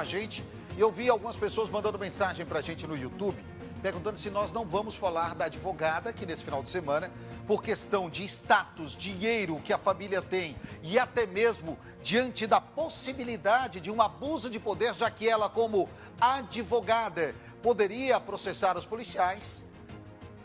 A gente, e eu vi algumas pessoas mandando mensagem pra gente no YouTube, perguntando se nós não vamos falar da advogada que nesse final de semana, por questão de status, dinheiro que a família tem e até mesmo diante da possibilidade de um abuso de poder, já que ela, como advogada, poderia processar os policiais.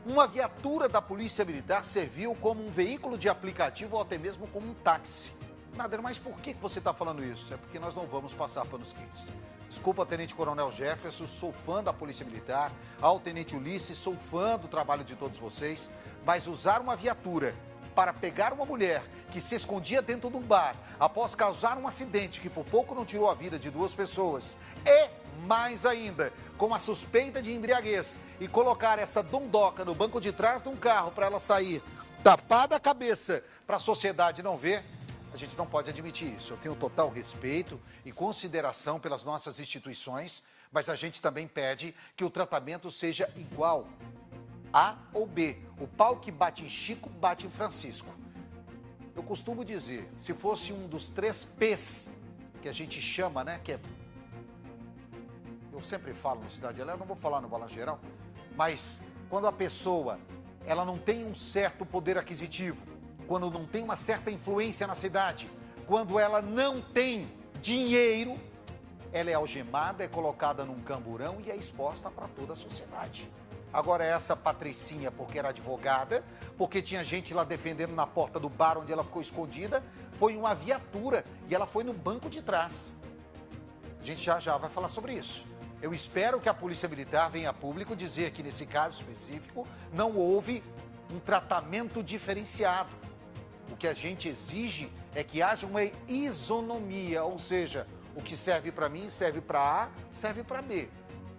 Uma viatura da Polícia Militar serviu como um veículo de aplicativo ou até mesmo como um táxi. Nader, mas por que você está falando isso? É porque nós não vamos passar panos quentes. Desculpa, Tenente Coronel Jefferson, sou fã da Polícia Militar. Ao Tenente Ulisses, sou fã do trabalho de todos vocês. Mas usar uma viatura para pegar uma mulher que se escondia dentro de um bar após causar um acidente que por pouco não tirou a vida de 2 pessoas e, mais ainda, com a suspeita de embriaguez e colocar essa dondoca no banco de trás de um carro para ela sair tapada a cabeça para a sociedade não ver, a gente não pode admitir isso. Eu tenho total respeito e consideração pelas nossas instituições, mas a gente também pede que o tratamento seja igual. A ou B. O pau que bate em Chico, bate em Francisco. Eu costumo dizer, se fosse um dos 3 P's, que a gente chama, né, que é... Eu sempre falo no Cidade Alerta, não vou falar no balanço geral, mas quando a pessoa, ela não tem um certo poder aquisitivo, quando não tem uma certa influência na cidade, quando ela não tem dinheiro, ela é algemada, é colocada num camburão e é exposta para toda a sociedade. Agora essa Patricinha, porque era advogada, porque tinha gente lá defendendo na porta do bar onde ela ficou escondida, foi uma viatura e ela foi no banco de trás. A gente já vai falar sobre isso. Eu espero que a Polícia Militar venha a público dizer que nesse caso específico não houve um tratamento diferenciado. O que a gente exige é que haja uma isonomia, ou seja, o que serve para mim serve para A, serve para B.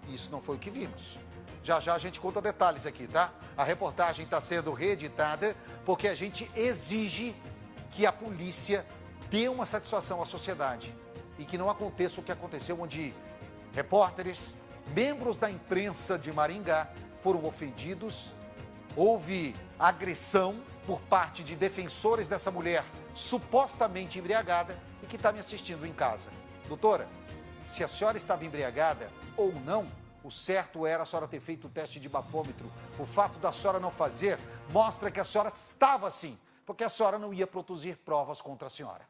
Isso não foi o que vimos. Já a gente conta detalhes aqui, tá? A reportagem está sendo reeditada porque a gente exige que a polícia dê uma satisfação à sociedade e que não aconteça o que aconteceu, onde repórteres, membros da imprensa de Maringá foram ofendidos, houve agressão por parte de defensores dessa mulher supostamente embriagada e que está me assistindo em casa. Doutora, se a senhora estava embriagada ou não, o certo era a senhora ter feito o teste de bafômetro. O fato da senhora não fazer mostra que a senhora estava assim, porque a senhora não ia produzir provas contra a senhora.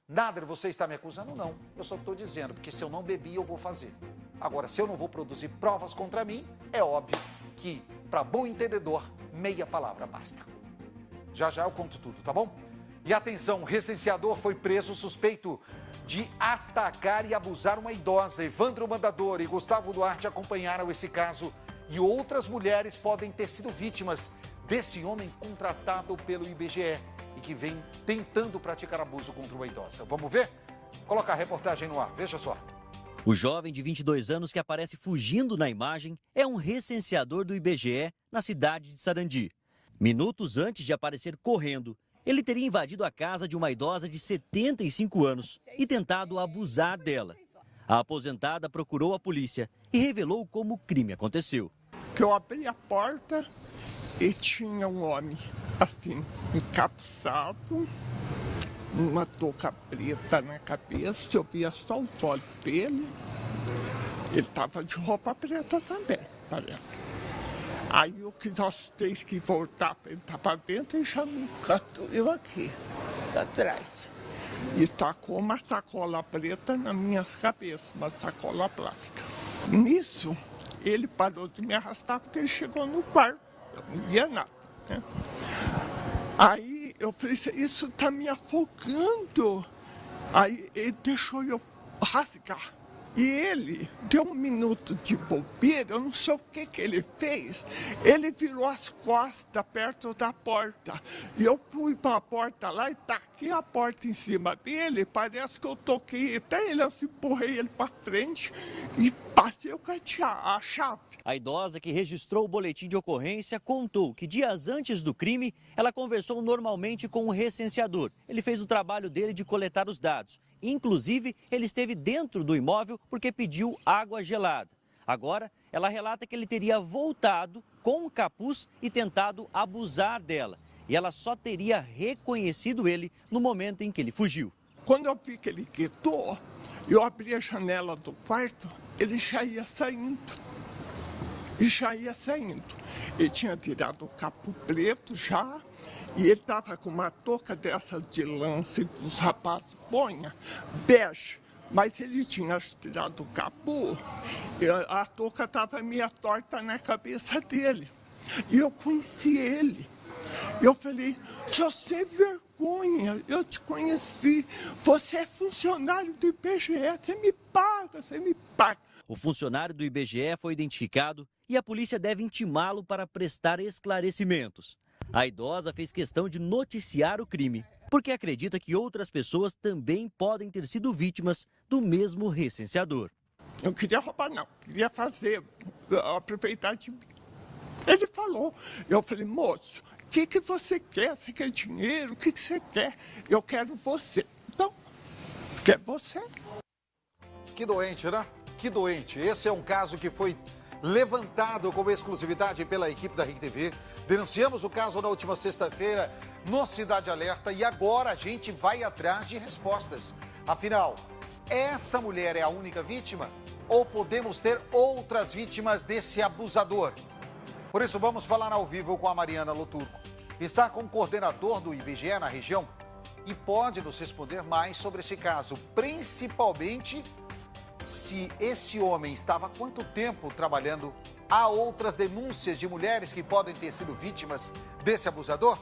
Nader, você está me acusando? Não, eu só estou dizendo, porque se eu não bebi, eu vou fazer. Agora, se eu não vou produzir provas contra mim, é óbvio que, para bom entendedor, meia palavra basta. Já eu conto tudo, tá bom? E atenção, o recenseador foi preso suspeito de atacar e abusar uma idosa. Evandro Mandador e Gustavo Duarte acompanharam esse caso e outras mulheres podem ter sido vítimas desse homem contratado pelo IBGE e que vem tentando praticar abuso contra uma idosa. Vamos ver? Colocar a reportagem no ar, veja só. O jovem de 22 anos que aparece fugindo na imagem é um recenseador do IBGE na cidade de Sarandi. Minutos antes de aparecer correndo, ele teria invadido a casa de uma idosa de 75 anos e tentado abusar dela. A aposentada procurou a polícia e revelou como o crime aconteceu. Eu abri a porta e tinha um homem, assim, encapuçado, uma touca preta na cabeça, eu via só o olho dele. Ele estava de roupa preta também, parece. Aí o que nós temos que voltar para ele para dentro e já me eu aqui, atrás. E tacou uma sacola preta na minha cabeça, uma sacola plástica. Nisso, ele parou de me arrastar porque ele chegou no quarto, eu não via nada, né? Aí eu falei, isso está me afogando. Aí ele deixou eu rasgar. E ele deu um minuto de bobeira, eu não sei o que ele fez. Ele virou as costas perto da porta. E eu fui para a porta lá e taquei a porta em cima dele. Parece que eu toquei até ele, eu empurrei ele para frente e passei a chave. A idosa que registrou o boletim de ocorrência contou que dias antes do crime, ela conversou normalmente com o recenseador. Ele fez o trabalho dele de coletar os dados. Inclusive, ele esteve dentro do imóvel porque pediu água gelada. Agora, ela relata que ele teria voltado com o capuz e tentado abusar dela. E ela só teria reconhecido ele no momento em que ele fugiu. Quando eu vi que ele quitou, Eu abri a janela do quarto, ele já ia saindo. Ele tinha tirado o capo preto já, e ele estava com uma touca dessas de lance que os rapazes põem, bege. Mas ele tinha tirado o capô, a touca estava meio torta na cabeça dele. E eu conheci ele. Eu falei, só sem vergonha, eu te conheci, você é funcionário do IBGE, você me paga. O funcionário do IBGE foi identificado e a polícia deve intimá-lo para prestar esclarecimentos. A idosa fez questão de noticiar o crime, porque acredita que outras pessoas também podem ter sido vítimas do mesmo recenseador. Eu queria roubar não, queria fazer, aproveitar de mim. Ele falou, eu falei, moço, o que você quer? Você quer dinheiro? O que você quer? Eu quero você. Então, quer você? Que doente, né? Que doente. Esse é um caso que foi levantado como exclusividade pela equipe da RIC TV. Denunciamos o caso na última sexta-feira no Cidade Alerta e agora a gente vai atrás de respostas. Afinal, essa mulher é a única vítima? Ou podemos ter outras vítimas desse abusador? Por isso, vamos falar ao vivo com a Mariana Loturco. Está com o coordenador do IBGE na região e pode nos responder mais sobre esse caso, principalmente se esse homem estava há quanto tempo trabalhando. Há outras denúncias de mulheres que podem ter sido vítimas desse abusador?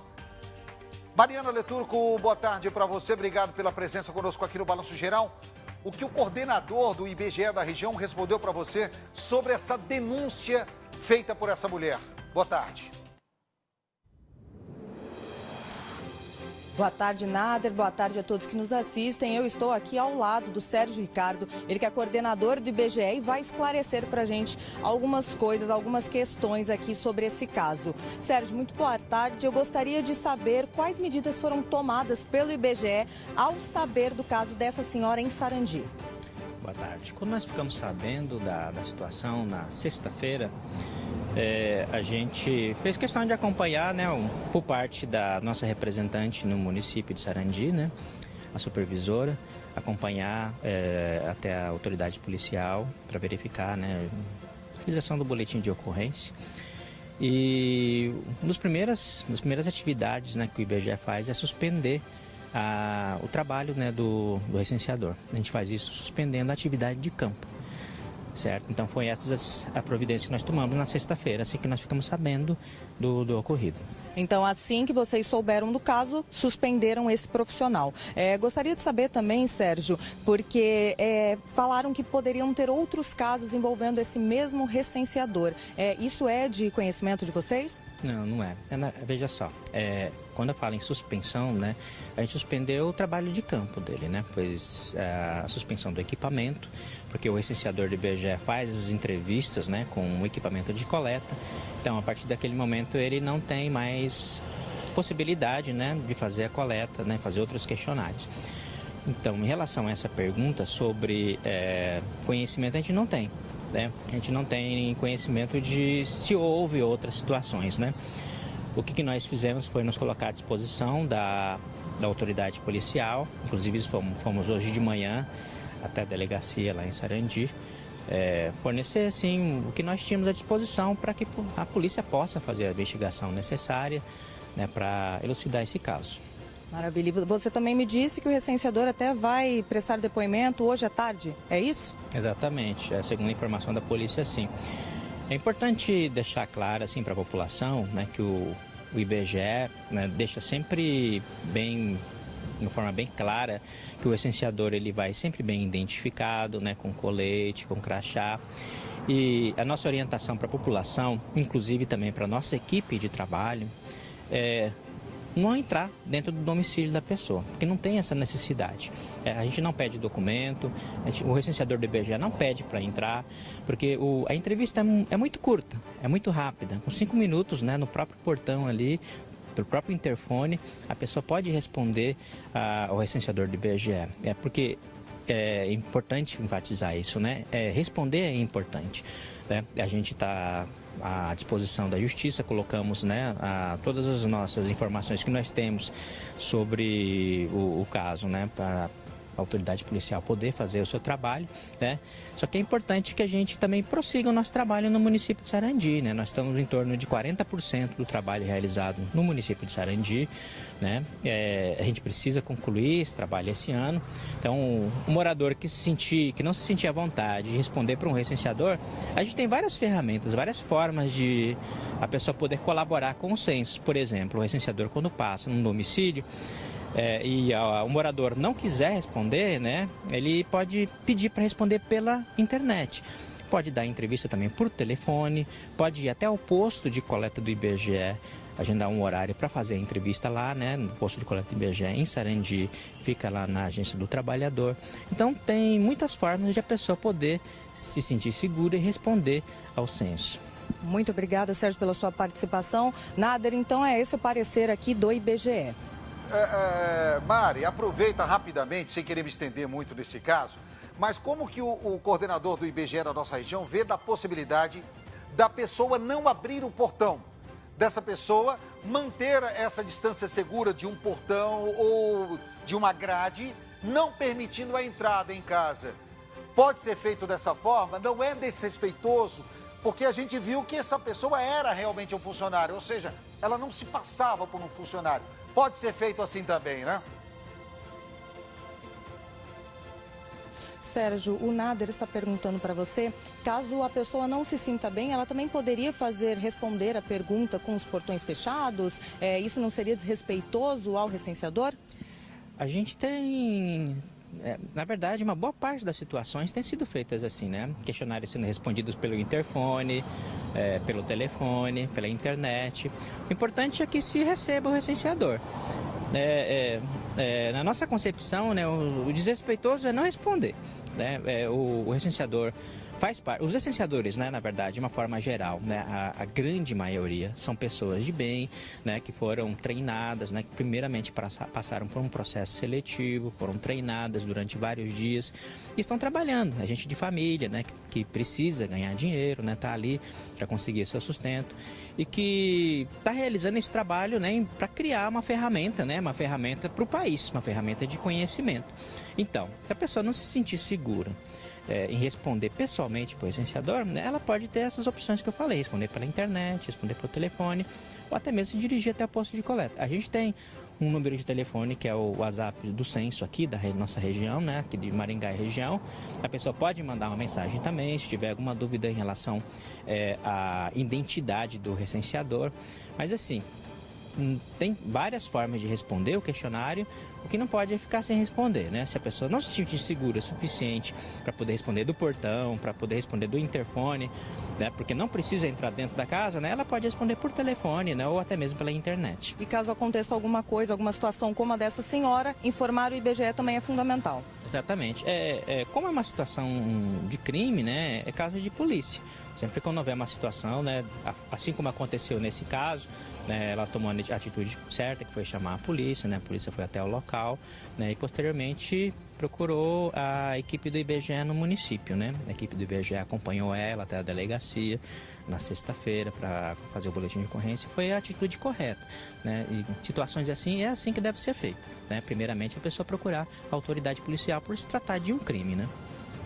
Mariana Loturco, boa tarde para você. Obrigado pela presença conosco aqui no Balanço Geral. O que o coordenador do IBGE da região respondeu para você sobre essa denúncia feita por essa mulher? Boa tarde. Boa tarde, Nader. Boa tarde a todos que nos assistem. Eu estou aqui ao lado do Sérgio Ricardo, ele que é coordenador do IBGE e vai esclarecer para a gente algumas coisas, algumas questões aqui sobre esse caso. Sérgio, muito boa tarde. Eu gostaria de saber quais medidas foram tomadas pelo IBGE ao saber do caso dessa senhora em Sarandi. Boa tarde. Quando nós ficamos sabendo da situação na sexta-feira, a gente fez questão de acompanhar, né, por parte da nossa representante no município de Sarandi, né, a supervisora, acompanhar até a autoridade policial para verificar, né, a realização do boletim de ocorrência. E uma das primeiras atividades, né, que o IBGE faz é suspender o trabalho, né, do recenseador. A gente faz isso suspendendo a atividade de campo, certo? Então foi essas a providência que nós tomamos na sexta-feira, assim que nós ficamos sabendo do ocorrido. Então, assim que vocês souberam do caso, suspenderam esse profissional. Gostaria de saber também, Sérgio, porque falaram que poderiam ter outros casos envolvendo esse mesmo recenseador. Isso é de conhecimento de vocês? Não, não é. Veja só, quando eu falo em suspensão, né, a gente suspendeu o trabalho de campo dele, né, pois a suspensão do equipamento, porque o recenseador do IBGE faz as entrevistas, né, com o equipamento de coleta. Então, a partir daquele momento, ele não tem mais possibilidade, né, de fazer a coleta, né, fazer outros questionários. Então, em relação a essa pergunta sobre conhecimento, a gente não tem, né? A gente não tem conhecimento de se houve outras situações, né? O que nós fizemos foi nos colocar à disposição da autoridade policial, inclusive fomos hoje de manhã até a delegacia lá em Sarandi, fornecer assim, o que nós tínhamos à disposição para que a polícia possa fazer a investigação necessária, né, para elucidar esse caso. Maravilha. E você também me disse que o recenseador até vai prestar depoimento hoje à tarde, é isso? Exatamente, segundo a informação da polícia, sim. É importante deixar claro assim, para a população, né, que o IBGE, né, deixa sempre bem, de uma forma bem clara, que o recenseador ele vai sempre bem identificado, né, com colete, com crachá. E a nossa orientação para a população, inclusive também para a nossa equipe de trabalho, não entrar dentro do domicílio da pessoa, porque não tem essa necessidade. A gente não pede documento, o recenseador do IBGE não pede para entrar, porque a entrevista é muito curta, é muito rápida, com 5 minutos, né, no próprio portão ali, pelo próprio interfone, a pessoa pode responder ao recenseador do IBGE. Porque é importante enfatizar isso, né? Responder é importante, né? A gente está à disposição da Justiça, colocamos, né, todas as nossas informações que nós temos sobre o caso, né, para a autoridade policial poder fazer o seu trabalho, né? Só que é importante que a gente também prossiga o nosso trabalho no município de Sarandi, né? Nós estamos em torno de 40% do trabalho realizado no município de Sarandi, né? A gente precisa concluir esse trabalho esse ano. Então, o morador que não se sentir à vontade de responder para um recenseador, a gente tem várias ferramentas, várias formas de a pessoa poder colaborar com o censo. Por exemplo, o recenseador, quando passa num domicílio, o morador não quiser responder, né, ele pode pedir para responder pela internet. Pode dar entrevista também por telefone, pode ir até o posto de coleta do IBGE, agendar um horário para fazer a entrevista lá, né, no posto de coleta do IBGE em Sarandi, fica lá na Agência do Trabalhador. Então tem muitas formas de a pessoa poder se sentir segura e responder ao censo. Muito obrigada, Sérgio, pela sua participação. Nader, então é esse o parecer aqui do IBGE. Mari, aproveita rapidamente, sem querer me estender muito nesse caso, mas como que o coordenador do IBGE da nossa região vê da possibilidade da pessoa não abrir o portão, dessa pessoa manter essa distância segura de um portão ou de uma grade, não permitindo a entrada em casa? Pode ser feito dessa forma? Não é desrespeitoso? Porque a gente viu que essa pessoa era realmente um funcionário, ou seja, ela não se passava por um funcionário. Pode ser feito assim também, né? Sérgio, o Nader está perguntando para você, caso a pessoa não se sinta bem, ela também poderia responder a pergunta com os portões fechados? Isso não seria desrespeitoso ao recenseador? A gente tem... na verdade, uma boa parte das situações tem sido feitas assim, né? Questionários sendo respondidos pelo interfone, pelo telefone, pela internet. O importante é que se receba o recenseador. Na nossa concepção, né, o desrespeitoso é não responder, né? O recenseador faz parte. Os recenseadores, né, na verdade, de uma forma geral, né, a grande maioria são pessoas de bem, né, que foram treinadas, né, que primeiramente passaram por um processo seletivo, foram treinadas durante vários dias e estão trabalhando. A gente de família, né, que precisa ganhar dinheiro, né, tá ali para conseguir seu sustento e que está realizando esse trabalho, né, para criar uma ferramenta, né, uma ferramenta para o país, uma ferramenta de conhecimento. Então, se a pessoa não se sentir segura em responder pessoalmente para o recenseador, né, ela pode ter essas opções que eu falei, responder pela internet, responder pelo telefone, ou até mesmo se dirigir até o posto de coleta. A gente tem um número de telefone que é o WhatsApp do censo aqui da nossa região, né, aqui de Maringá e região. A pessoa pode mandar uma mensagem também, se tiver alguma dúvida em relação à identidade do recenseador. Mas assim, tem várias formas de responder o questionário. O que não pode é ficar sem responder, né? Se a pessoa não se sentir segura o suficiente para poder responder do portão, para poder responder do interfone, né? Porque não precisa entrar dentro da casa, né? Ela pode responder por telefone, né? Ou até mesmo pela internet. E caso aconteça alguma coisa, alguma situação como a dessa senhora, informar o IBGE também é fundamental. Exatamente. Como é uma situação de crime, né? É caso de polícia. Sempre quando houver uma situação, né? Assim como aconteceu nesse caso, né? Ela tomou a atitude certa, que foi chamar a polícia, né? A polícia foi até o local, né? E posteriormente procurou a equipe do IBGE no município, né? A equipe do IBGE acompanhou ela até a delegacia na sexta-feira para fazer o boletim de ocorrência. Foi a atitude correta, né? E situações assim, é assim que deve ser feito, né? Primeiramente a pessoa procurar a autoridade policial por se tratar de um crime, né?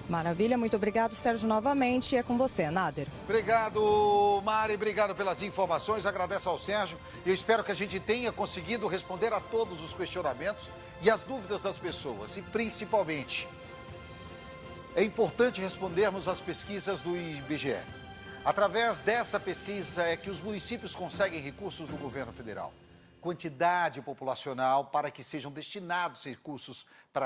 Maravilha, muito obrigado, Sérgio, novamente. É com você, Nader. Obrigado, Mari, obrigado pelas informações, agradeço ao Sérgio e eu espero que a gente tenha conseguido responder a todos os questionamentos e as dúvidas das pessoas. E principalmente, é importante respondermos às pesquisas do IBGE. Através dessa pesquisa é que os municípios conseguem recursos do governo federal. Quantidade populacional para que sejam destinados recursos para